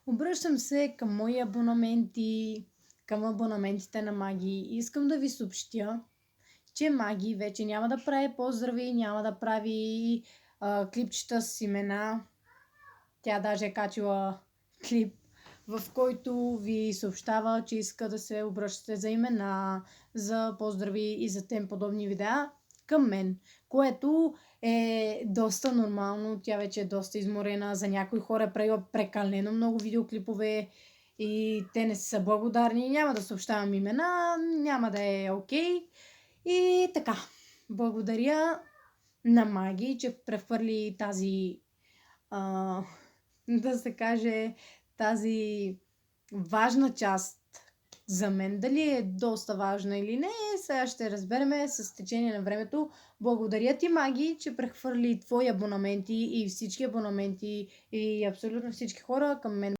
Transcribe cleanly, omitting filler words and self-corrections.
Обръщам се към мои абонаменти, към абонаментите на Маги. Искам да ви съобщя, че Маги вече няма да прави поздрави, няма да прави клипчета с имена. Тя даже е качила клип, в който ви съобщава, че иска да се обръщате за имена, за поздрави и за тем подобни видеа към мен, което е доста нормално. Тя вече е доста изморена. За някои хора е правила прекалено много видеоклипове и те не са благодарни. Няма да съобщавам имена, няма да е окей. И така, благодаря на Маги, че прехвърли тази да се каже, тази важна част за мен. Дали е доста важна или не, сега ще разбереме с течение на времето. Благодаря ти, Маги, че прехвърли твои абонаменти и всички абонаменти и абсолютно всички хора към мен.